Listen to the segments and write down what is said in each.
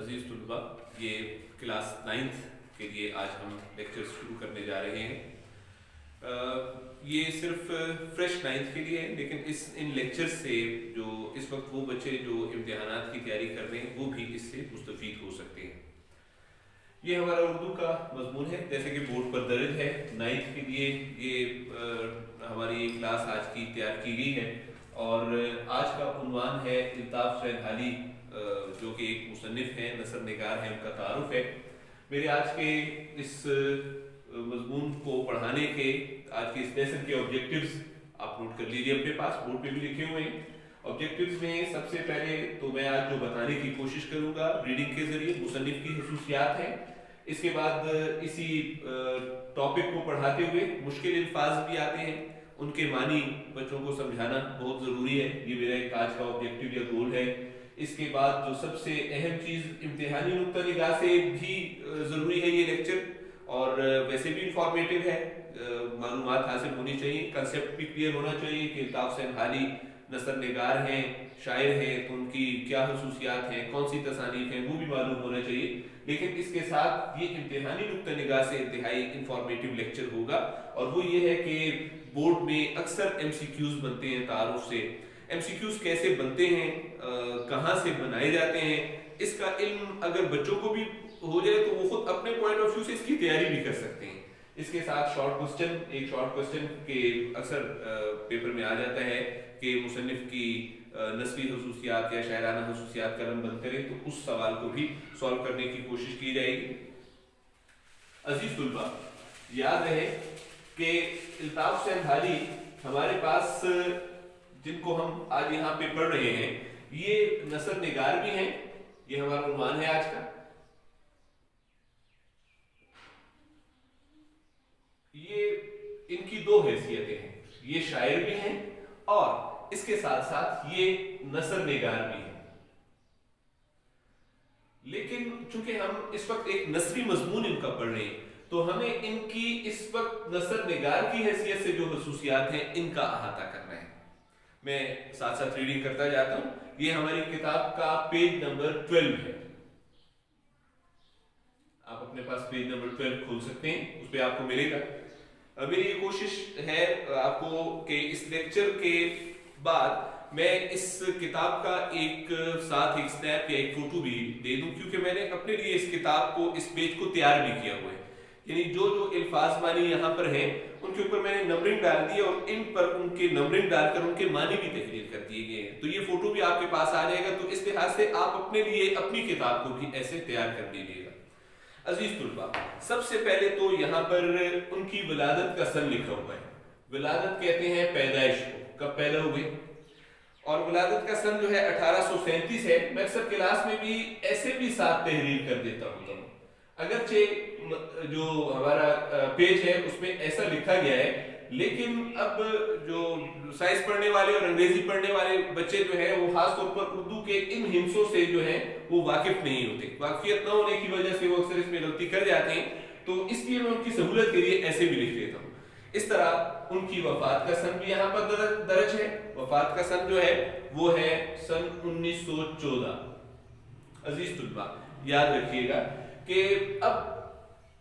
عزیز طلباء، یہ class 9th کے لیے آج ہم لیکچر شروع کرنے جا رہے ہیں۔ یہ صرف فریش 9th کے لیے ہے، لیکن ان لیکچر سے جو اس وقت وہ بچے جو امتحانات کی تیاری کر رہے ہیں وہ بھی اس سے مستفید ہو سکتے ہیں۔ یہ ہمارا اردو کا مضمون ہے، جیسے کہ بورڈ پر درج ہے 9th کے لیے یہ ہماری کلاس آج کی تیار کی گئی ہے، اور آج کا عنوان ہے الطاف حسین حالی، جو کہ ایک مصنف ہیں، نثر نگار ہیں، ان کا تعارف ہے۔ میرے آج کے اس مضمون کو پڑھانے کے آج کے اس لیسن کے آبجیکٹیوز آپ نوٹ کر لیجیے اپنے پاس، بورڈ پہ بھی لکھے ہوئے ہیں۔ آبجیکٹیوز میں سب سے پہلے تو میں آج جو بتانے کی کوشش کروں گا ریڈنگ کے ذریعے مصنف کی خصوصیات ہیں۔ اس کے بعد اسی ٹاپک کو پڑھاتے ہوئے مشکل الفاظ بھی آتے ہیں، ان کے معنی بچوں کو سمجھانا بہت ضروری ہے، یہ میرا ایک آج کا آبجیکٹیو یا گول ہے۔ اس کے بعد جو سب سے اہم چیز امتحانی نقطہ نگاہ سے بھی ضروری ہے یہ لیکچر، اور ویسے بھی انفارمیٹیو ہے، معلومات حاصل ہونی چاہیے، کنسیپٹ بھی کلیئر ہونا چاہیے کہ الطاف حسین حالی نثر نگار ہیں، شاعر ہیں، تو ان کی کیا خصوصیات ہیں، کون سی تصانیف ہیں، وہ بھی معلوم ہونا چاہیے۔ لیکن اس کے ساتھ یہ امتحانی نقطہ نگاہ سے انتہائی انفارمیٹیو لیکچر ہوگا، اور وہ یہ ہے کہ بورڈ میں اکثر ایم سی کیوز بنتے ہیں تعارف سے۔ ایم سی کیوز کیسے بنتے ہیں، کہاں سے بنائے جاتے ہیں، اس کا علم اگر بچوں کو بھی ہو جائے تو وہ خود اپنے پوائنٹ آف ویو سے اس کی تیاری بھی کر سکتے ہیں۔ اس کے ساتھ ایک شارٹ کوسچن کے اکثر پیپر میں آ جاتا ہے کہ مصنف کی نثری خصوصیات یا شاعرانہ خصوصیات کا علم بند کریں، تو اس سوال کو بھی سالو کرنے کی کوشش کی جائے گی۔ عزیز طلباء، یاد رہے کہ الطاف حسین حالی ہمارے پاس جن کو ہم آج یہاں پہ پڑھ رہے ہیں یہ نثر نگار بھی ہیں، یہ ہمارا عنوان ہے آج کا۔ یہ ان کی دو حیثیتیں ہیں، یہ شاعر بھی ہیں اور اس کے ساتھ ساتھ یہ نثر نگار بھی ہیں۔ لیکن چونکہ ہم اس وقت ایک نثری مضمون ان کا پڑھ رہے ہیں تو ہمیں ان کی اس وقت نثر نگار کی حیثیت سے جو خصوصیات ہیں ان کا احاطہ کرنا ہے۔ میں ساتھ ساتھ ریڈنگ کرتا جاتا ہوں۔ یہ ہماری کتاب کا پیج نمبر 12 ہے، آپ اپنے پاس پیج نمبر 12 کھول سکتے ہیں، اس پہ آپ کو ملے گا۔ میری یہ کوشش ہے آپ کو کہ اس لیکچر کے بعد میں اس کتاب کا ایک ساتھ ایک سنیپ یا ایک فوٹو بھی دے دوں، کیونکہ میں نے اپنے لیے اس کتاب کو، اس پیج کو تیار بھی کیا ہوا ہے، یعنی جو الفاظ معنی یہاں پر ہیں ان کے اوپر میں نے نمبرنگ ڈال دی اور ان پر ان کے نمبرنگ ڈال کر ان کے معنی بھی تحریر کر دیے گئے ہیں۔ تو یہ فوٹو بھی آپ کے پاس آ جائے گا، تو اس لحاظ سے آپ اپنے لیے اپنی کتاب کو بھی ایسے تیار کر لیجیے گا۔ عزیز طلباء، سب سے پہلے تو یہاں پر ان کی ولادت کا سن لکھا ہوا ہے۔ ولادت کہتے ہیں پیدائش کو، کب پیدا ہوئے، اور ولادت کا سن جو ہے 1837 ہے۔ میں اکثر کلاس میں بھی ایسے بھی ساتھ تحریر کر دیتا ہوتا ہوں، اگرچہ جو ہمارا پیج ہے اس میں ایسا لکھا گیا ہے، لیکن اب جو سائنس پڑھنے والے اور انگریزی پڑھنے والے بچے جو ہیں وہ خاص طور پر اردو کے ان ہنسوں سے جو ہیں وہ واقف نہیں ہوتے، واقفیت نہ ہونے کی وجہ سے وہ اکثر اس میں غلطی کر جاتے ہیں، تو اس لیے میں ان کی سہولت کے لیے ایسے بھی لکھ لیتا ہوں۔ اس طرح ان کی وفات کا سن بھی یہاں پر درج ہے۔ وفات کا سن جو ہے وہ ہے سن 1914۔ عزیز طلباء، یاد رکھیے گا کہ اب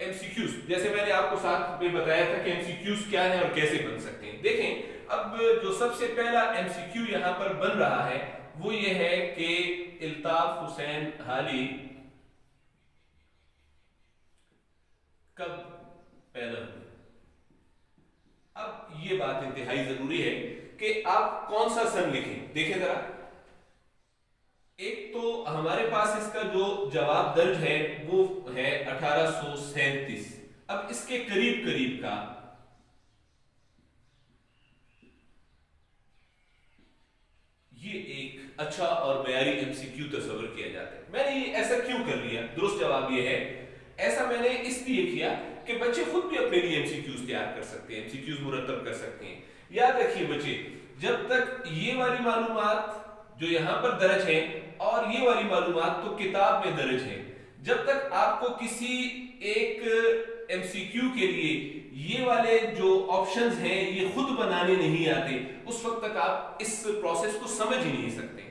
ایم سی کیوز، جیسے میں نے آپ کو ساتھ میں بتایا تھا کہ ایم سی کیوز کیا ہے اور کیسے بن سکتے ہیں۔ دیکھیں، اب جو سب سے پہلا ایم سی کیو یہاں پر بن رہا ہے وہ یہ ہے کہ الطاف حسین حالی کب پیدا ہوئے۔ اب یہ بات انتہائی ضروری ہے کہ آپ کون سا سن لکھیں۔ دیکھیں ذرا، ایک تو ہمارے پاس اس کا جو جواب درج ہے وہ ہے 1837۔ اب اس کے قریب قریب کا یہ ایک اچھا اور معیاری ایم سی کیو تصور کیا جاتا ہے۔ میں نے یہ ایسا کیوں کر لیا؟ درست جواب یہ ہے، ایسا میں نے اس لیے کیا کہ بچے خود بھی اپنے لیے ایم سی کیوز تیار کر سکتے ہیں، ایم سی کیوز مرتب کر سکتے ہیں۔ یاد رکھیے بچے، جب تک یہ والی معلومات جو یہاں پر درج ہیں اور یہ والی معلومات تو کتاب میں درج ہیں، جب تک آپ کو کسی ایک ایم سی کیو کے لیے یہ والے جو آپشنز ہیں یہ خود بنانے نہیں آتے، اس وقت تک آپ اس پروسیس کو سمجھ ہی نہیں سکتے۔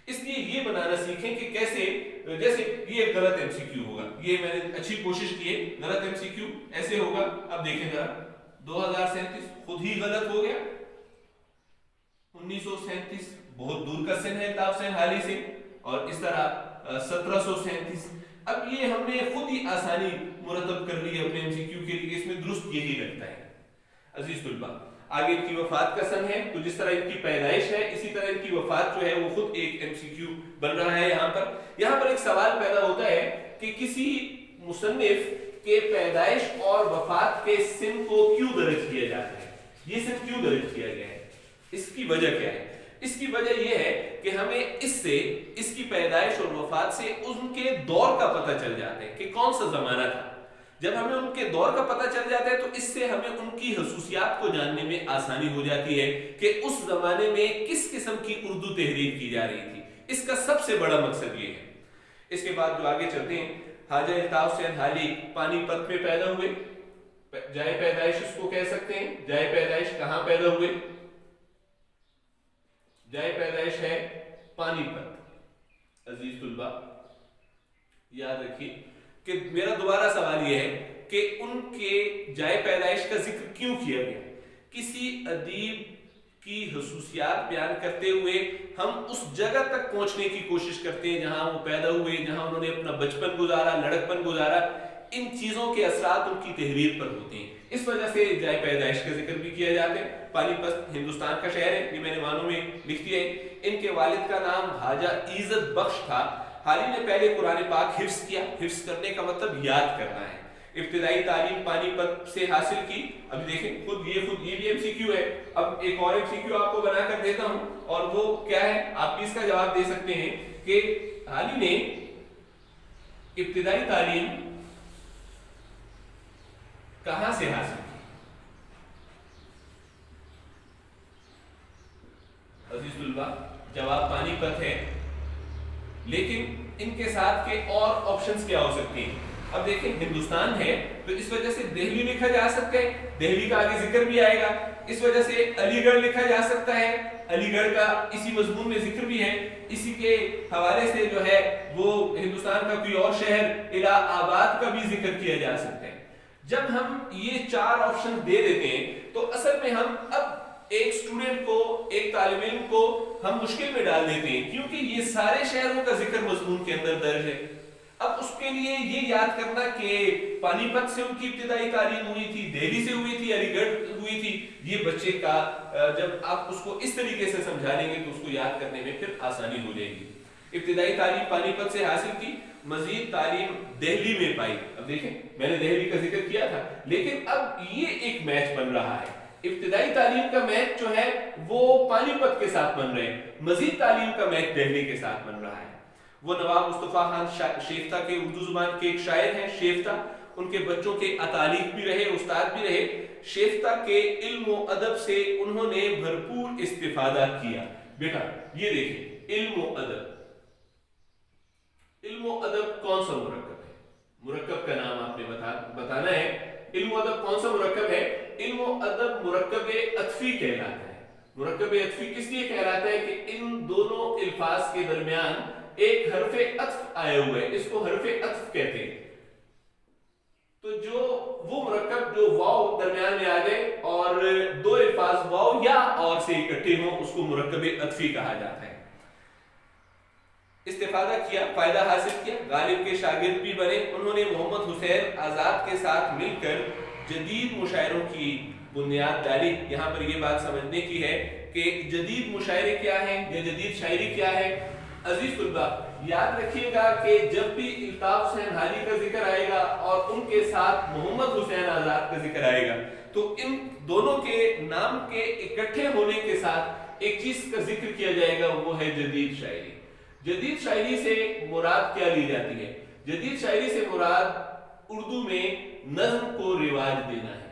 اس لیے یہ بنانا سیکھیں کہ کیسے जैसे ये गलत एमसीक्यू होगा, ये मैंने अच्छी कोशिश की है, गलत एमसीक्यू ऐसे होगा। अब देखें जरा 2037 खुद ही गलत हो गया, 1937 बहुत दूर का सन है अल्ताफ हुसैन हाली से, और इस तरह 1737। अब ये हमने खुद ही आसानी मुरतब कर ली है अपने एमसीक्यू के लिए, इसमें दुरुस्त यही लगता है। अजीज तुल्बा, आगे इनकी वफात का सन है, तो जिस तरह इनकी पैदाइश है इसी तरह इनकी वफात जो है वो खुद एक एमसीक्यू बन रहा है। यहाँ पर एक सवाल पैदा होता है कि किसी मुसन्निफ के पैदाइश और वफात के सिन को क्यों दर्ज किया जाता है, ये सिन क्यों दर्ज किया गया है, इसकी वजह क्या है? इसकी वजह यह है कि हमें इससे, इसकी पैदाइश और वफात से उनके दौर का पता चल जाता है कि कौन सा जमाना था। जब हमें उनके दौर का पता चल जाता है तो इससे हमें उनकी खसूसियात को जानने में आसानी हो जाती है कि उस जमाने में किस किस्म की उर्दू तहरीर की जा रही थी। इसका सबसे बड़ा मकसद ये है। इसके बाद जो आगे चलते हैं, हाजा अल्ताफ हुसैन हाली पानीपत में पैदा हुए, जाए पैदाइश उसको कह सकते हैं। जाए पैदाइश कहां पैदा हुए? जाए पैदाइश है पानीपत। अजीज तुल्बा, याद रखिए कि मेरा दोबारा सवाल यह है कि उनके जाए पैदाइश का जिक्र क्यों किया गया। किसी अदीब की खसूसियात बयान करते हुए हम उस जगह तक पहुंचने की कोशिश करते हैं जहां वो पैदा हुए, जहां उन्होंने अपना बचपन गुजारा, लड़कपन गुजारा। इन चीजों के असरात उनकी तहरीर पर होते हैं, इस वजह से जाए पैदाइश का जिक्र भी किया जाता है। पानीपत हिंदुस्तान का शहर है, ये मैंने मानों में लिख दिया है। इनके वालिद का नाम हाजा इज्जत बख्श था। हाली ने पहले कुरान पाक हिफ्स किया। हिफ्स करने का मतलब याद करना है। इब्तिदाई तालीम पानीपत से हासिल की। अभी देखें, खुद ये भी एमसीक्यू है। अब एक और एमसीक्यू आपको बना कर देता हूं, और वो क्या है, आप भी इसका जवाब दे सकते हैं कि हाली ने इब्तिदाई तालीम कहां से हासिल की? अजीजुल्लाह, जवाब पानीपत है, लेकिन इनके साथ के और ऑप्शंस क्या हो सकते हैं? अब देखें, हिंदुस्तान है तो इस वजह से दिल्ली लिखा जा सकता है, दिल्ली का आगे जिक्र भी आएगा। इस वजह से अलीगढ़ लिखा जा सकता है, अलीगढ़ का इसी मजमून में जिक्र भी है। इसी के हवाले से जो है वो हिंदुस्तान का कोई और शहर इलाहाबाद का भी जिक्र किया जा सकता है। जब हम ये चार ऑप्शन दे देते हैं तो असल में हम अब एक स्टूडेंट को, एक तालिब इल्म को हम मुश्किल में डाल देते हैं, क्योंकि ये सारे शहरों का जिक्र मजमून के अंदर दर्ज है। अब उसके लिए ये याद करना कि पानीपत से उनकी इब्तिदाई तालीम हुई थी, दिल्ली से हुई थी, अलीगढ़ हुई थी, ये बच्चे का जब आप उसको इस तरीके से समझा लेंगे तो उसको याद करने में फिर आसानी हो जाएगी। इब्तिदाई तालीम पानीपत से हासिल की, मजीद तालीम दिल्ली में पाई। अब देखें, मैंने दिल्ली का जिक्र किया था, लेकिन अब ये एक मैच बन रहा है। इब्तिदाई तालीम का मैच जो है वो पानीपत के साथ बन रहे हैं, मजीद तालीम का मैच दिल्ली के साथ बन रहा है। वो नवाब मुस्तफा खान शेफ्ता के उर्दू जुबान के एक शायर हैं। शेफ्ता उनके बच्चों के अतालिक भी रहे, उस्ताद भी रहे। शेफ्ता के इल्म व अदब से उन्होंने भरपूर इस्तिफादा किया। बेटा ये देखिए, इल्म व अदब, इल्म व अदब कौन सा मुरक्कब है? मुरक्कब का नाम आपने बताना है। इल्म व अदब कौन सा मुरक्कब है? इल्म व अदब मुरक्कब अतफी कहलाता है। मुरक्कब अतफी किस लिए कहलाता है कि इन दोनों अल्फाज के दरमियान एक हरफे अत्फ आया हुआ है, इसको हरफे अत्फ कहते हैं। तो जो वो मुरक्कब जो वाव दरमियान में आ जाए और दो अल्फाज वाव या और से इकट्ठे हों, उसको मुरक्कब अतफी कहा जाता है। इस्तिफादा किया, फायदा हासिल किया, गालिब के शागिर्द भी बने। उन्होंने मोहम्मद हुसैन आजाद के साथ मिलकर जदीद मुशायरों की बुनियाद डाली। यहाँ पर यह बात समझने की है कि जदीद मुशायरे क्या हैं या जदीद शायरी क्या है। अजीज तुल्बा, याद रखिएगा कि जब भी अल्ताफ हुसैन हाली का जिक्र आएगा और उनके साथ मोहम्मद हुसैन आजाद का जिक्र आएगा, तो इन दोनों के नाम के इकट्ठे होने के साथ एक चीज का जिक्र किया जाएगा, वो है जदीद शायरी। जदीद शायरी से मुराद क्या ली जाती है? जदीद शायरी से मुराद उर्दू में नज्म को रिवाज देना है।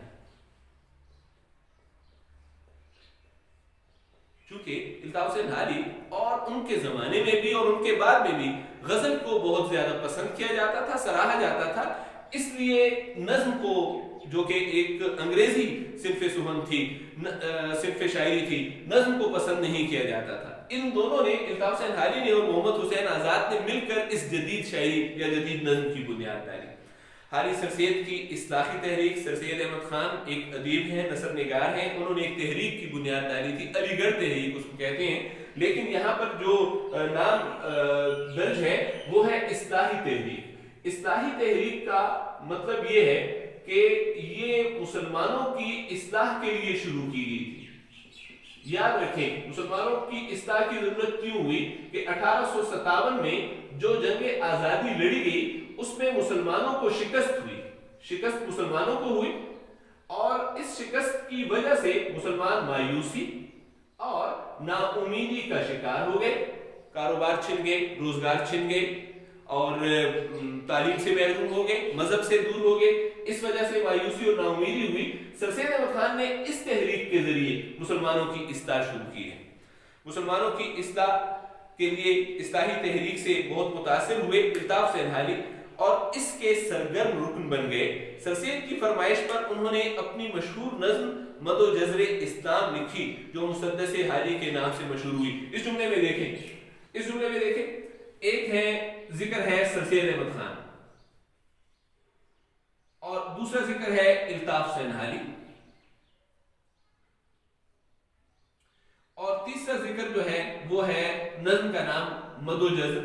चूंकि अल्ताफ हुसैन हाली और उनके जमाने में भी और उनके बाद में भी गजल को बहुत ज्यादा पसंद किया जाता था, सराहा जाता था, इसलिए नज्म को, जो कि एक अंग्रेजी सिनफ सुहन थी, सिनफ शायरी थी, नज्म को पसंद नहीं किया जाता था। इन दोनों ने, अल्ताफ हुसैन हाली ने और मोहम्मद हुसैन आजाद ने मिलकर इस जदीद शायरी या जदीद नज़्म की बुनियाद डाली। हारी सर सैयद की इस्लाही तहरीक, सर सैयद अहमद खान एक अदीब हैं, नसर निगार हैं, उन्होंने एक तहरीक की बुनियाद डाली थी, अलीगढ़ तहरीक उसको कहते हैं, लेकिन यहाँ पर जो नाम दर्ज है वो है इस्लाही तहरीक। इस्लाही तहरीक का मतलब ये है कि ये मुसलमानों की इस्लाह के लिए शुरू की गई थी। याद रखें, मुसलमानों की इस्लाह की जरूरत क्यों हुई कि 1857 में जो जंग आजादी लड़ी गई उसमें मुसलमानों को शिकस्त हुई, शिकस्त मुसलमानों को हुई, और इस शिकस्त की वजह से मुसलमान मायूसी और नाउमीदी का शिकार हो गए, कारोबार छिन गए, रोजगार छिन गए और तालीम से महरूम हो गए, मजहब से दूर हो गए। इस वजह से मायूसी और नाउमीदी हुई। सर सैयद अहमद खान ने इस तहरीक के जरिए मुसलमानों की इस्लाह शुरू की है। मुसलमानों की इस्लाह के लिए इस्लाही तहरीक से बहुत मुतासिर हुए अल्ताफ हुसैन हाली और इसके सरगर्म रुकन बन गए। सर सैयद की फरमाइश पर उन्होंने अपनी मशहूर नज़्म मदो जज़रे इस्लाम लिखी जो मुसद्दस हाली के नाम से मशहूर हुई। इस जुमले में देखें, एक है जिक्र है सर सैयद अहमद खान और दूसरा जिक्र है अल्ताफ हुसैन हाली और तीसरा जिक्र जो है वो है नज़्म का नाम मदो जज़्र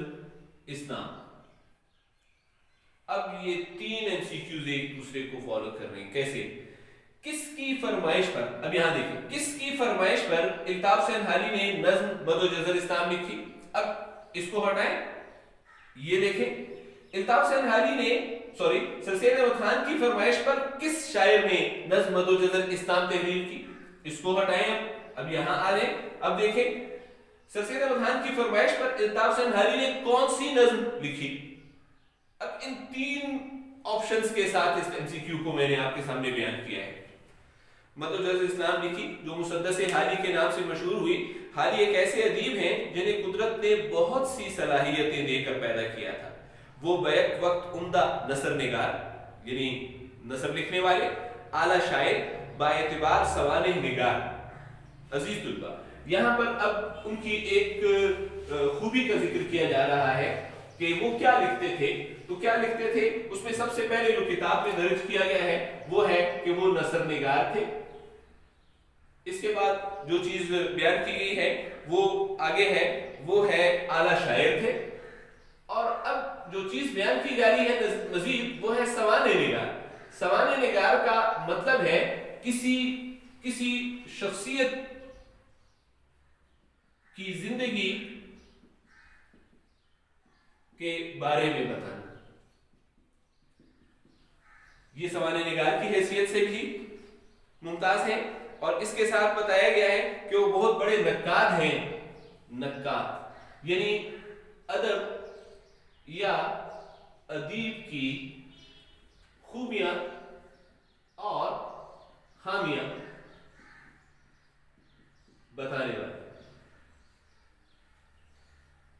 इस्लाम। अब ये तीन एमसीक्यूज एक दूसरे को फॉलो कर रहे हैं। कैसे? किसकी फरमाइश पर, अब यहां देखिए, किसकी फरमाइश पर अल्ताफ हुसैन हाली ने नज़्म मदो जज़्र इस्लाम लिखी। अब इसको हटाएं, ये देखें, अल्ताफ हुसैन हाली ने सर सैयद अहमद खान की फरमाइश पर किस शायर ने नज़्म मदो जज़्र इस्लाम तहरीर की। इसको हटाएं, अब यहां आ रहे, अब देखें सर सैयद अहमद खान की फरमाइश पर अल्ताफ हुसैन हाली ने कौन सी नज़्म लिखी। अब इन तीन ऑप्शंस के साथ इस एमसीक्यू को मैंने आपके सामने बयान किया है। मदो जज़्र इस्लाम लिखी जो मुसद्दस हाली के नाम से मशहूर हुई। हाली एक ऐसे अदीब हैं जिन्हें कुदरत ने बहुत सी सलाहियतें देकर पैदा किया था। वो बैक वक्त उम्दा नसर निगार यानी नसर लिखने वाले, आला शायर, बाएतिबार सवालिह निगार। अजीज तुल्बा, यहाँ पर अब उनकी एक खूबी का जिक्र किया जा रहा है कि वो क्या लिखते थे। तो क्या लिखते थे, उसमें सबसे पहले जो किताब में दर्ज किया गया है वो है कि वो नसर निगार थे। इसके बाद जो चीज बयान की गई है वो आगे है, वो है आला शायर थे। और अब जो चीज बयान की जा रही है मजीद वो है सवाने निगार। सवाने निगार का मतलब है किसी शख्सियत की जिंदगी के बारे में बताना। ये सवाने निगार की हैसियत से भी मुमताज है और इसके साथ बताया गया है कि वो बहुत बड़े नक्काद हैं। नक्काद यानी अदब या अदीब की खूबियां और खामियां बताने वाले।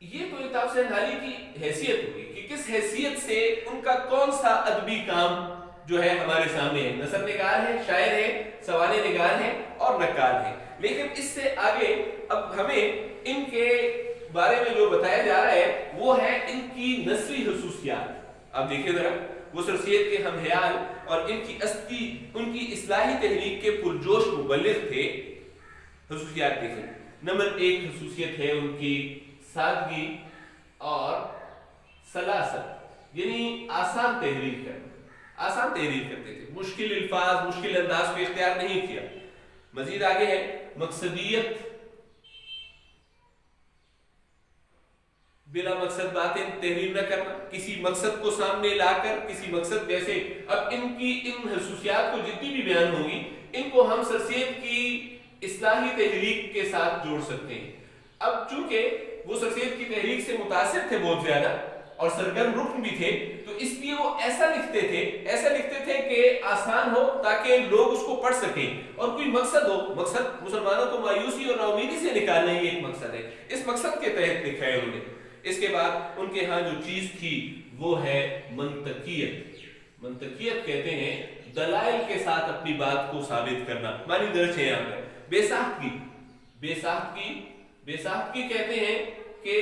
ये तो अल्ताफ हुसैन हाली की हैसियत होगी कि किस हैसियत से उनका कौन सा अदबी काम जो है हमारे सामने है। नसर निगार है, शायर है, सवाने निगार है और नक्काद है। लेकिन इससे आगे अब हमें इनके बारे में जो बताया जा रहा है वो है इनकी नस्वी हुसूसियात। अब देखिए जरा, वो सर सैयद के हमख्याल और उनकी इस्लाही तहरीक के पुरजोश मुबल्लिग थे। हुसूसियात देखिए, नंबर 1 हुसूसियत है उनकी सादगी और सलासत यानी आसान तहरीर करते थे। मुश्किल अल्फाज, मुश्किल अंदाज को इख्तियार नहीं किया। मजीद आगे है मकसदियत, बिला मकसद बातें तहरीर न करना, किसी मकसद को सामने लाकर किसी मकसद जैसे। अब इनकी इन हुसूसियात को जितनी भी बयान होगी इनको हम सर सैयद की इस्लाही तहरीक के साथ जोड़ सकते हैं। अब चूंकि वो सर सैयद की तहरीक से मुतासिर थे बहुत ज्यादा और सरगर्म रुकन भी थे, तो इसलिए वो ऐसा लिखते थे कि आसान हो ताकि लोग उसको पढ़ सकें और कोई मकसद हो। मकसद मुसलमानों को मायूसी और नाउमीदी से निकालना ही एक मकसद है। इस मकसद के तहत लिखा है उन्होंने। इसके बाद उनके यहाँ जो चीज थी वो है मंतकियत। मंतकियत कहते हैं दलाइल के साथ अपनी बात को साबित करना। मानी दर्ज है यहाँ पे बेसाख्तगी बेसाख्तगी कहते हैं कि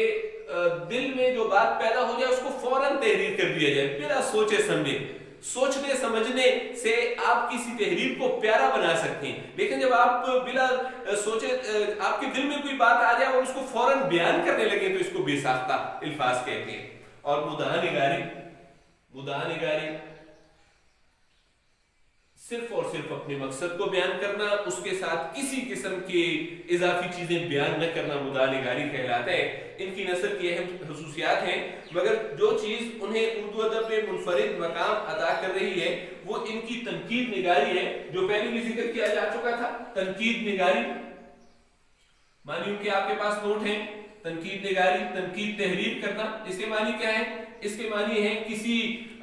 दिल में जो बात पैदा हो जाए उसको फौरन तहरीर कर दिया जाए बिना सोचे समझे। सोचने समझने से आप किसी तहरीर को प्यारा बना सकते हैं, लेकिन जब आप बिना सोचे आपके दिल में कोई बात आ जाए और उसको फौरन बयान करने लगे तो इसको बेसाख्ता अल्फाज कहते हैं। और मुदाहा निगारी सिर्फ और सिर्फ अपने मकसद को बयान करना, उसके साथ किसी किस्म की इजाफी चीजें बयान न करना मुदाहा निगारी कहलाता है। इनकी नस्ल की अहम खसूसियात हैं, मगर जो चीज उन्हें उर्दू अदब में मुनफरिद मकाम अदा कर रही है वो इनकी तनकीद निगारी है, जो पहले भी जिक्र किया जा चुका था। तनकीद निगारी मानी कि आपके पास नोट है, तनकीद निगारी, तनकीद तहरीर करना, इसके मानी क्या है? इसके मानी है किसी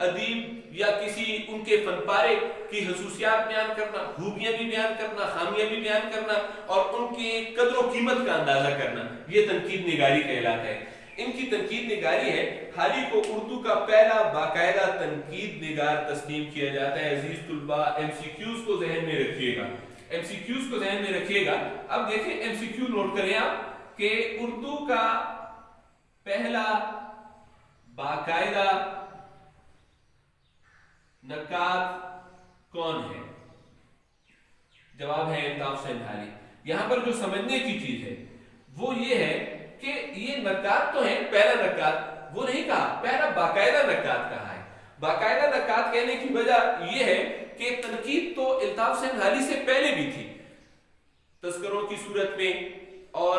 अदीब या किसी उनके फनपारे की खसूसियात बयान करना, खूबियां भी बयान करना, खामियां भी बयान करना और उनके कदर व कीमत का अंदाजा करना, ये तनकीद निगारी कहलाता है। इनकी तनकीद निगारी है। हाल ही को उर्दू का पहला बाकायदा तनकीद निगार तस्लीम किया जाता है। अजीज तुलबा एमसीक्यूज को ज़हन में रखिएगा, एमसीक्यूज को ज़हन में रखिएगा। अब देखें एमसीक्यू नोट करें आप कि उर्दू का पहला बाकायदा नकात कौन है? जवाब है अल्ताफ सेंधाली। यहां पर जो समझने की चीज है वो ये है कि ये नकात तो है, पहला नकात वो नहीं कहा, पहला बाकायदा नकात कहा है। बाकायदा नकात कहने की वजह यह है कि तनकीद तो अल्ताफ सेंधाली से पहले भी थी, तस्करों की सूरत में और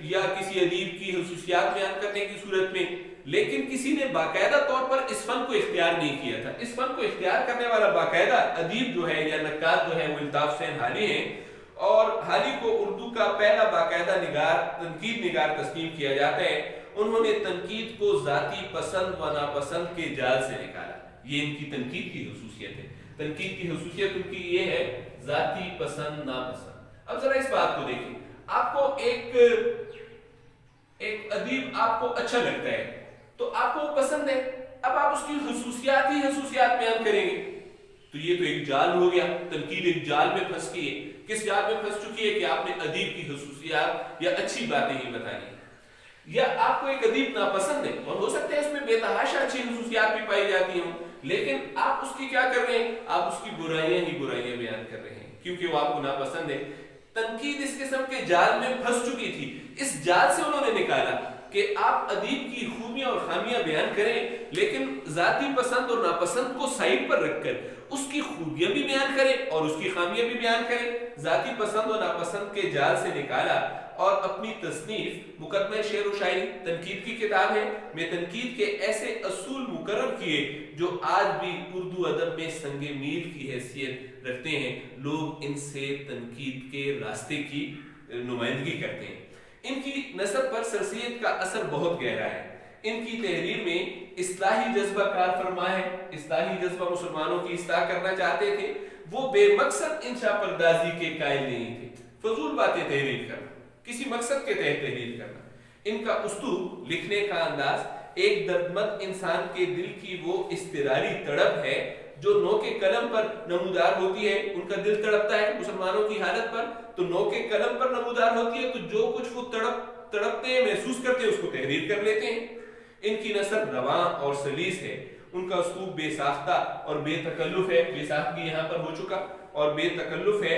या किसी अदीब की खसूसियात बयान करने की सूरत में, लेकिन किसी ने बाकायदा तौर पर इस फन को इख्तियार नहीं किया था। इस फन को इख्तियार करने वाला बाकायदा अदीब जो है या नक्काद जो है वो अल्ताफ सेंधाली है। और हाल ही को उर्दू का पहला बाकायदा तनकीद निगार तस्लीम किया जाता है। उन्होंने तनकीद को जाती पसंद व नापसंद के जाल से निकाला। ये इनकी तनकीद की खसूसियत है। तनकीद की खसूसियत उनकी ये है जाती पसंद नापसंद। अब जरा इस बात को देखिए, आपको एक अदीब आपको अच्छा लगता है तो आपको वो पसंद है, अब आप उसकी खसूसियात बयान करेंगे तो ये तो एक जाल हो गया। तनकीद एक जाल में फंस गई है। किस जाल में फंस चुकी है कि आपने अदीब की खसूसियात या अच्छी बातें ही बतानी, या आपको एक अदीब नापसंद है और हो सकता है उसमें बेतहाशा अच्छी खसूसियात भी पाई जाती हों, लेकिन आप उसकी क्या कर रहे हैं? आप उसकी बुराइयां ही बुराइयां बयान कर रहे हैं क्योंकि वो आपको नापसंद है। तनकीद इस किस्म के जाल में फंस चुकी थी। इस जाल से उन्होंने निकाला कि आप अदीब की खूबियां और खामियां बयान करें, लेकिन जाती पसंद और नापसंद को साइड पर रखकर उसकी खूबियां भी बयान करें और उसकी खामियां भी बयान करें। जाती पसंद और नापसंद के जाल से निकाला और अपनी तसनीफ मुकदमे शेर व शायरी तनकीद की किताब है में तनकीद के ऐसे असूल मुकर्रर किए जो आज भी उर्दू अदब में संगे मील की हैसियत रखते हैं। लोग इनसे तनकीद के रास्ते की नुमाइंदगी करते हैं। इनकी नस्ल पर सरसियत का असर बहुत गहरा है। इनकी तहरीर में इस्लाही जज्बा कार फरमा है। इस्लाही जज्बा मुसलमानों की इस्लाह करना चाहते थे। वो बेमकसद इंशा पर्दाजी के कायल नहीं थे। फजूल बातें तहरीर करना, किसी मकसद के तहत तहरीर करना। इनका उस्तूब, लिखने का अंदाज एक दर्दमंद इंसान के दिल की वो इस्तिरारी तड़प है जो नोके कलम पर नमूदार होती है। उनका दिल तड़पता है मुसलमानों की हालत पर, तो नोके कलम पर नमूदार होती है, तो जो कुछ वो तड़पते हैं, महसूस करते हैं, उसको तहरीर कर लेते हैं। इनकी नस्ल रवां और सलीस है। उनका उस्तूब बेसाख्ता और बेतकल्लुफ है। बेसाख्तगी यहाँ पर हो चुका और बेतकल्लुफ है।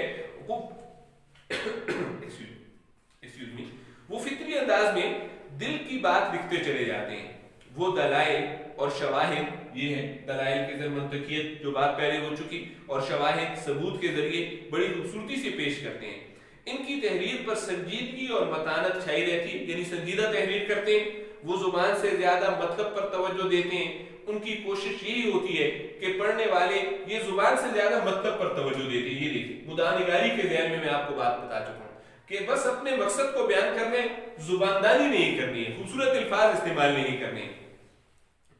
वो फित्री अंदाज में दिल की बात लिखते चले जाते हैं। वो दलाइल और शवाहिद, ये है दलाइल के जरिए मंतकियत जो बात पहले हो चुकी, और शवाहिद सबूत के जरिए बड़ी खूबसूरती से पेश करते हैं। इनकी तहरीर पर संजीदगी और मतानत छाई रहती है, यानी संजीदा तहरीर करते हैं। वो जुबान से ज्यादा मतलब पर तवज्जो देते हैं। उनकी कोशिश यही होती है कि पढ़ने वाले ये जुबान से ज्यादा मतलब पर तवज्जो देते हैं। ये देखिए मुदानिगारी के ज़हन में मैं आपको बात बता चुका हूँ कि बस अपने मकसद को बयान करने, जुबानदानी नहीं करनी है, खूबसूरत अल्फाज इस्तेमाल नहीं करने।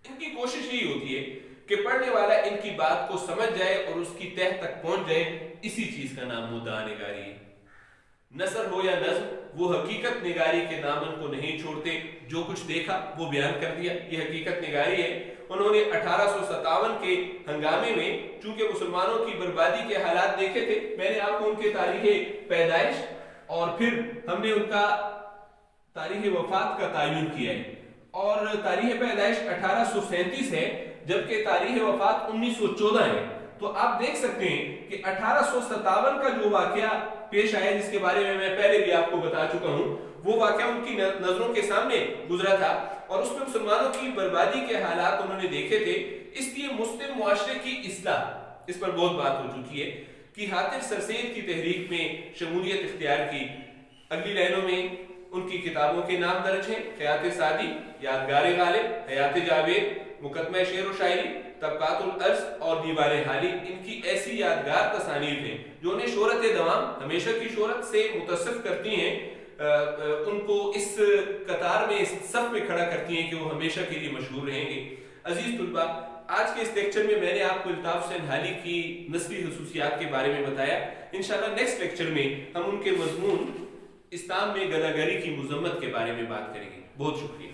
इनकी कोशिश यही होती है कि पढ़ने वाला इनकी बात को समझ जाए और उसकी तह तक पहुंच जाए। इसी चीज का नाम मुद्दानिगारी है। नसर हो या नज़्म, वो हकीकत निगारी के दामन को नहीं छोड़ते। जो कुछ देखा वो बयान कर दिया, ये हकीकत निगारी है। उन्होंने 1857 के हंगामे में चूंकि मुसलमानों की बर्बादी के हालात देखे थे, मैंने आपको उनके तारीख पैदाइश और फिर हमने उनका तारीख वफात का तायुन किया है और तारीख पैदाइश 1837 है जबकि तारीख वफात 1914 है। तो आप देख सकते हैं कि 1857 का जो वाकया पेश आया जिसके बारे में मैं पहले भी आपको बता चुका हूं, वो वाकया उनकी नजरों के सामने गुजरा था और उसमें मुसलमानों की बर्बादी के हालात उन्होंने देखे थे। इसलिए मुस्लिम मुआशरे की इस्लाह, इस पर बहुत बात हो चुकी है कि हातिफ सरसैद की तहरीक में शमूलियत इख्तियार की। अगली लाइनों में उनकी किताबों के नाम दर्ज हैं, हयात सादी, यादगार गालिब, हयात जावेद, मुकदमा शेर व शायरी, तबकातुल अर्ज और दीवार हाली। इनकी ऐसी यादगार तसानीफ हैं जो उन्हें शोहरत दवाम, हमेशा की शोहरत से मुतसिफ करती हैं, उनको इस कतार में, इस सफ में खड़ा करती हैं कि वो हमेशा के लिए मशहूर रहेंगे। अजीज तुलबा, आज के इस लेक्चर में मैंने आपको अल्ताफ हुसैन हाली की नस्ली खसूसियात के बारे में बताया। इंशाल्लाह नेक्स्ट लेक्चर में हम उनके मजमून इस्लाम में गदागरी की मुजम्मत के बारे में बात करेंगे। बहुत शुक्रिया।